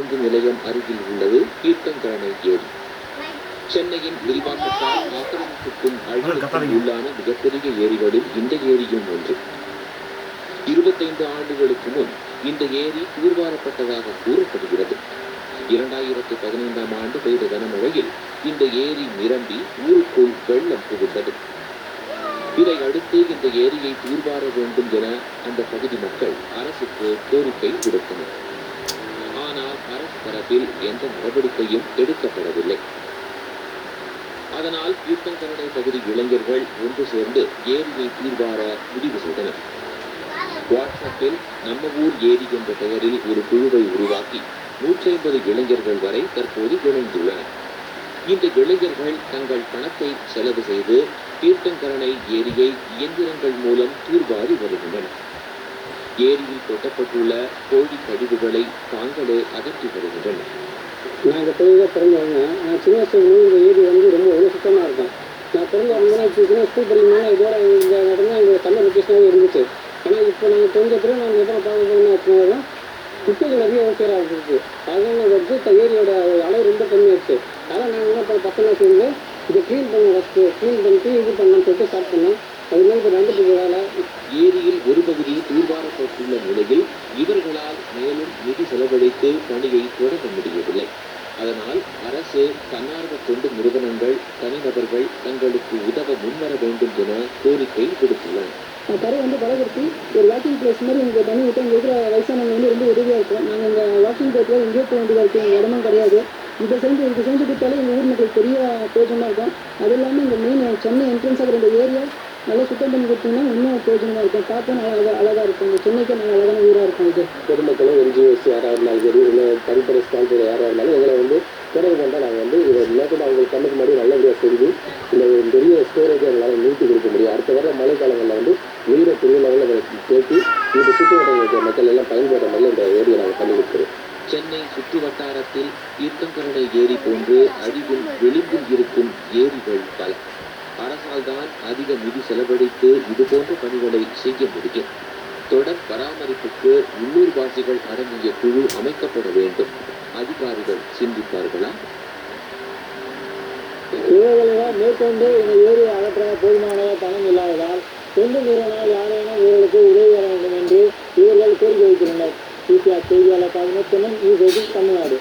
நீர்பிடிப்பு நிலையம் அருகில் உள்ளது தீர்த்தங்கரணை ஏரி. சென்னையின் விரிவாக்கத்தால் ஆக்கிரமிப்புக்கும் அழிவுக்கும் உள்ளான மிகப்பெரிய ஏரிகளில் இந்த ஏரியும் ஒன்று. 25 ஆண்டுகளுக்கு முன் இந்த ஏரி தூர்வாரப்பட்டதாக கூறப்படுகிறது. 2015ஆம் ஆண்டு பெய்த கனமழையில் இந்த ஏரி நிரம்பி ஊருக்குள் வெள்ளம் புகுந்தது. இதை அடுத்து இந்த ஏரியை தூர்வார வேண்டும் என அந்த பகுதி மக்கள் அரசுக்கு கோரிக்கை விடுத்தனர். ஆனால் அரசு தரப்பில் எந்த நடவடிக்கையும் எடுக்கப்படவில்லை. அதனால் தீர்த்தங்கரணை பகுதி இளைஞர்கள் ஒன்று சேர்ந்து ஏரியை தூர்வார முடிவு செய்தனர். வாட்ஸ்அப்பில் நம்ம ஊர் ஏரி என்ற பெயரில் ஒரு குழுவை உருவாக்கி 150 இளைஞர்கள் வரை தற்போது இணைந்துள்ளனர். இந்த இளைஞர்கள் தங்கள் பணத்தை செலவு செய்து தீர்த்தங்கரணை ஏரியை இயந்திரங்கள் மூலம் தூர்வாரி வருகின்றனர். ஏரியில் கொட்டப்பட்டுள்ள கோழி கழிவுகளை தாங்களே அகற்றி வருகின்றனர். நாங்கள் தொழிலாக பிறந்தவங்க, நான் சின்ன வயசுல இந்த ஏரி வந்து ரொம்ப எவ்வளோ சுத்தமாக இருக்கும். நான் பிறந்த சின்ன ஸ்கூல் படிக்கணும்னா இதோட இந்த இடம் தான் எங்கள் தமிழ் லொக்கேஷனாகவே இருந்துச்சு. ஆனால் இப்போ நாங்கள் தெரிஞ்ச பிறகு நாங்கள் எப்போ பார்க்கணும்னு வச்சுக்கோங்க குப்பைகள் நிறைய ஓகேரா இருந்துச்சு. அதனால் வந்து ஏரியோட அளவு ரொம்ப கம்மியாகிடுச்சு. அதனால் நாங்கள் என்ன பசங்க சேர்ந்து இதை க்ளீன் பண்ண ஃபஸ்ட்டு க்ளீன் பண்ணிட்டு இது பண்ணலாம்னு சொல்லிட்டு ஸ்டார்ட் பண்ணோம். அது மாதிரி இப்போ நடந்துட்டு வேலை. ஏரியில் ஒரு பகுதி தூர்வாரப்பட்டுள்ள நிலையில் இவர்களால் மேலும் நிதி செலவழித்து பணியை தொடர முடியவில்லை. அதனால் அரசு, தன்னார்வ தொண்டு நிறுவனங்கள், தனிநபர்கள் தங்களுக்கு உதவ முன்வர வேண்டும் என கோரிக்கை விடுத்துள்ளனர். கரை வந்து பலப்படுத்தி ஒரு வாக்கிங் பிளேஸ் மாதிரி இங்கே பண்ணி விட்டு இங்கே இருக்கிற வயசானவங்க வந்து ரொம்ப உதவியாக இருக்கும். நாங்கள் இங்கே வாக்கிங் போகிறதுல எங்கேயோ போக வேண்டியதாக இருக்குது. எங்கள் இடமும் கிடையாது. இதை செஞ்சு கொடுத்தாலே எங்கள் ஊர் மக்களுக்கு பெரிய பிரயோஜனமாக இருக்கும். அது இல்லாமல் இந்த மெயின் சென்னை என்ட்ரன்ஸ் ஆகிற இந்த ஏரியா நல்லா சுத்தம் பண்ணி கொடுத்தீங்கன்னா இன்னும் பிரயோஜனமாக இருக்கும். பார்த்து நல்லா அழகாக இருக்கும். இந்த சென்னைக்கு நல்லா அழகான ஊராக இருக்கும். இது பொதுமக்களும் NGOs யாராக இருந்தாலும் சரி, இல்லை தனிப்படை ஸ்பான்சர் யாராக இருந்தாலும் எங்களை வந்து தொடர்பு கொண்டால் நாங்கள் வந்து இதை மேற்கொண்டு அவங்களுக்கு கண்ணுக்கு முன்னாடி நல்லபடியாக செஞ்சு இந்த பெரிய ஸ்டோரேஜை எங்களால் நிறுத்தி கொடுக்க முடியும். அடுத்த வர மழை காலங்களில் வந்து நீரை பெரிய லெவலில் தேக்கி இந்த சுற்றுவட்டார மக்கள் எல்லாம் பயன்படுற மாதிரி இந்த ஏரியை நாங்கள் பண்ணி கொடுக்குறோம். சென்னை சுற்று வட்டாரத்தில் தீர்த்தங்கரணை ஏரி போன்று அழிவில் விளிம்பில் இருக்கும் ஏரிகள் பல. அரசால் தான் அதிக நிதி செலவழித்து இதுபோன்ற பணிகளை செய்ய முடியும். தொடர் பராமரிப்புக்கு உள்ளூர்வாசிகள் அடங்கிய குழு அமைக்கப்பட வேண்டும். அதிகாரிகள் சிந்திப்பார்களா? இவர்களால் மேற்கொண்டு இந்த ஏரியை அகற்ற போதுமான பணம் இல்லாததால் தொண்டு நிறுவனங்கள் யாரேனும் இவர்களுக்கு உதவி வர வேண்டும் என்று இவர்கள் கோரிக்கை வைத்துள்ளனர். செய்தியாளர் தமிழ்நாடு.